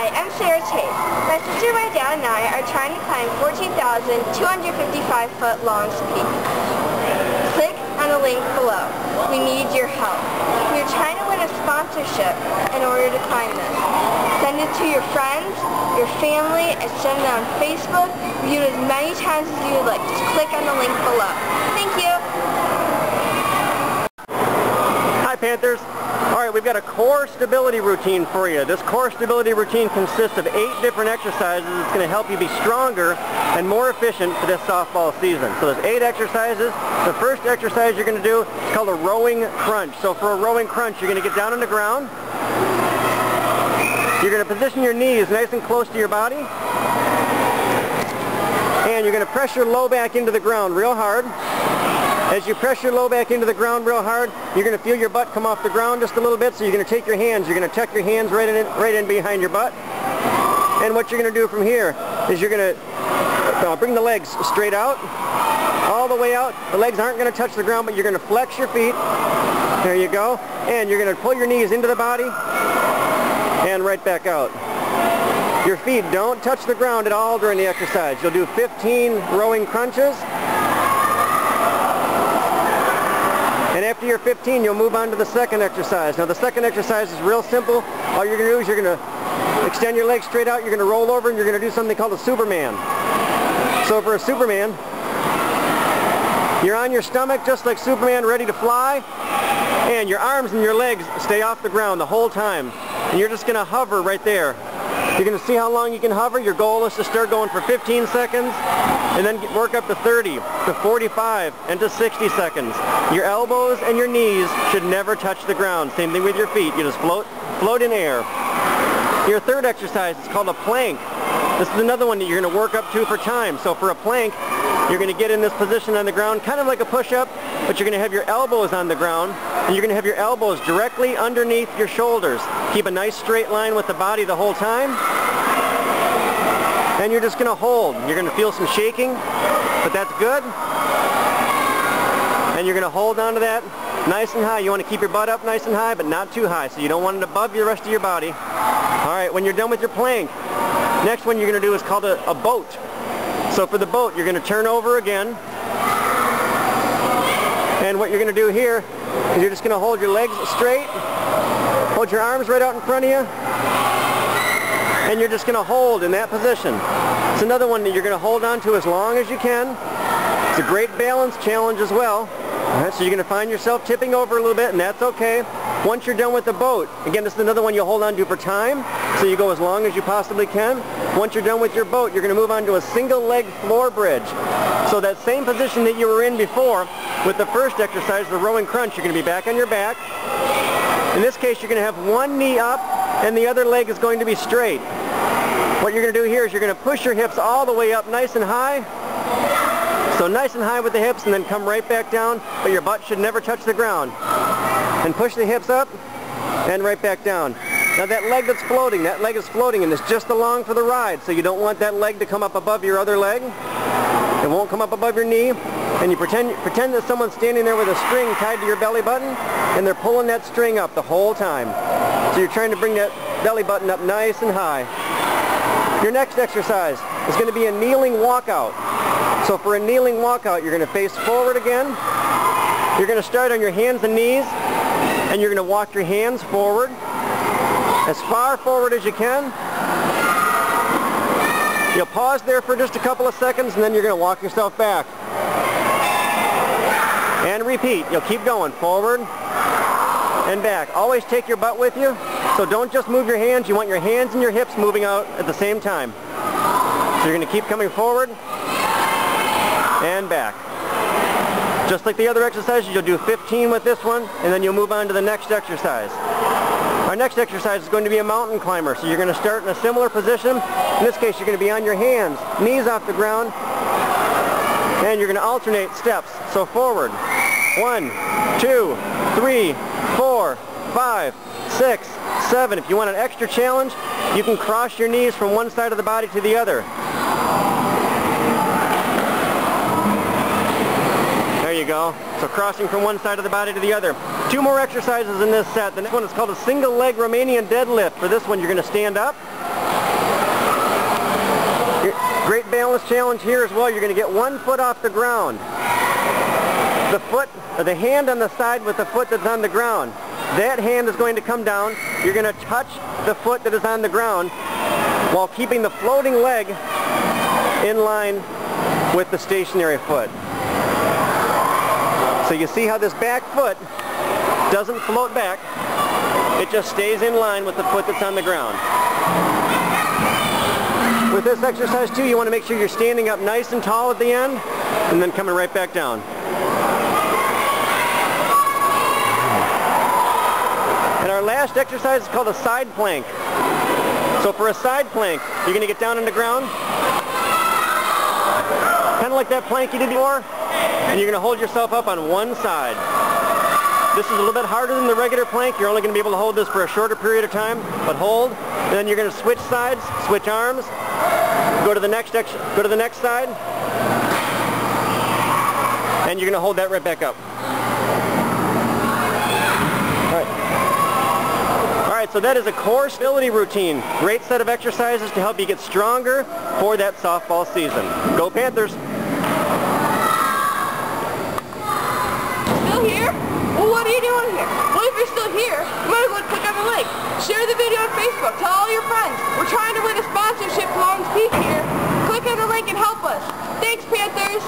Hi, I'm Sarah Chase. My sister, my dad, and I are trying to climb 14,255-foot long peak. Click on the link below. We need your help. We are trying to win a sponsorship in order to climb this. Send it to your friends, your family, and send it on Facebook. View it as many times as you would like. Just click on the link below. Thank you. Hi Panthers. Alright, we've got a core stability routine for you. This core stability routine consists of 8 different exercises. It's going to help you be stronger and more efficient for this softball season. So there's 8 exercises. The first exercise you're going to do is called a rowing crunch. So for a rowing crunch, you're going to get down on the ground. You're going to position your knees nice and close to your body. And you're going to press your low back into the ground real hard. As you press your low back into the ground real hard, you're going to feel your butt come off the ground just a little bit, so you're going to take your hands, you're going to tuck your hands right in behind your butt. And what you're going to do from here is you're going to bring the legs straight out, all the way out. The legs aren't going to touch the ground, but you're going to flex your feet. There you go. And you're going to pull your knees into the body and right back out. Your feet don't touch the ground at all during the exercise. You'll do 15 rowing crunches. And after you're 15, you'll move on to the second exercise. Now the second exercise is real simple. All you're going to do is you're going to extend your legs straight out, you're going to roll over, and you're going to do something called a Superman. So for a Superman, you're on your stomach just like Superman, ready to fly, and your arms and your legs stay off the ground the whole time. And you're just going to hover right there. You're going to see how long you can hover. Your goal is to start going for 15 seconds and then work up to 30, to 45, and to 60 seconds. Your elbows and your knees should never touch the ground. Same thing with your feet. You just float in air. Your third exercise is called a plank. This is another one that you're going to work up to for time. So for a plank, you're going to get in this position on the ground, kind of like a push-up, but you're going to have your elbows on the ground, and you're going to have your elbows directly underneath your shoulders. Keep a nice straight line with the body the whole time, and you're just going to hold. You're going to feel some shaking, but that's good. And you're going to hold on to that nice and high. You want to keep your butt up nice and high, but not too high, so you don't want it above the rest of your body. All right, when you're done with your plank, next one you're going to do is called a boat. So for the boat, you're going to turn over again. And what you're going to do here is you're just going to hold your legs straight, hold your arms right out in front of you, and you're just going to hold in that position. It's another one that you're going to hold on to as long as you can. It's a great balance challenge as well. All right, so you're going to find yourself tipping over a little bit, and that's okay. Once you're done with the boat, again, this is another one you'll hold on to for time, so you go as long as you possibly can. Once you're done with your boat, you're going to move on to a single leg floor bridge. So that same position that you were in before with the first exercise, the rowing crunch, you're going to be back on your back. In this case, you're going to have one knee up and the other leg is going to be straight. What you're going to do here is you're going to push your hips all the way up nice and high. So nice and high with the hips, and then come right back down, but your butt should never touch the ground. And push the hips up and right back down. Now that leg that's floating, that leg is floating and it's just along for the ride, so you don't want that leg to come up above your other leg. It won't come up above your knee, and you pretend that someone's standing there with a string tied to your belly button, and they're pulling that string up the whole time. So you're trying to bring that belly button up nice and high. Your next exercise is going to be a kneeling walkout. So for a kneeling walkout, you're going to face forward again. You're going to start on your hands and knees, and you're going to walk your hands forward, as far forward as you can. You'll pause there for just a couple of seconds, and then you're going to walk yourself back. And repeat. You'll keep going forward and back. Always take your butt with you, so don't just move your hands. You want your hands and your hips moving out at the same time. So you're going to keep coming forward and back. Just like the other exercises, you'll do 15 with this one, and then you'll move on to the next exercise. Our next exercise is going to be a mountain climber. So you're going to start in a similar position. In this case, you're going to be on your hands, knees off the ground, and you're going to alternate steps. So forward, 1, 2, 3, 4, 5, 6, 7. If you want an extra challenge, you can cross your knees from one side of the body to the other. There you go. So crossing from one side of the body to the other. 2 more exercises in this set. The next one is called a single leg Romanian deadlift. For this one, you're going to stand up. Great balance challenge here as well. You're going to get one foot off the ground. The foot, or the hand on the side with the foot that's on the ground. That hand is going to come down. You're going to touch the foot that is on the ground while keeping the floating leg in line with the stationary foot. So you see how this back foot doesn't float back. It just stays in line with the foot that's on the ground. With this exercise too, you want to make sure you're standing up nice and tall at the end and then coming right back down. And our last exercise is called a side plank. So for a side plank, you're going to get down on the ground, kind of like that plank you did before, and you're going to hold yourself up on one side. This is a little bit harder than the regular plank. You're only going to be able to hold this for a shorter period of time, but hold. And then you're going to switch sides, switch arms, go to the next side, and you're going to hold that right back up. All right, so that is a core stability routine. Great set of exercises to help you get stronger for that softball season. Go Panthers! Still here? Well, what are you doing here? Well, if you're still here, you might as well click on the link. Share the video on Facebook. Tell all your friends. We're trying to win a sponsorship for Long's Peak here. Click on the link and help us. Thanks, Panthers!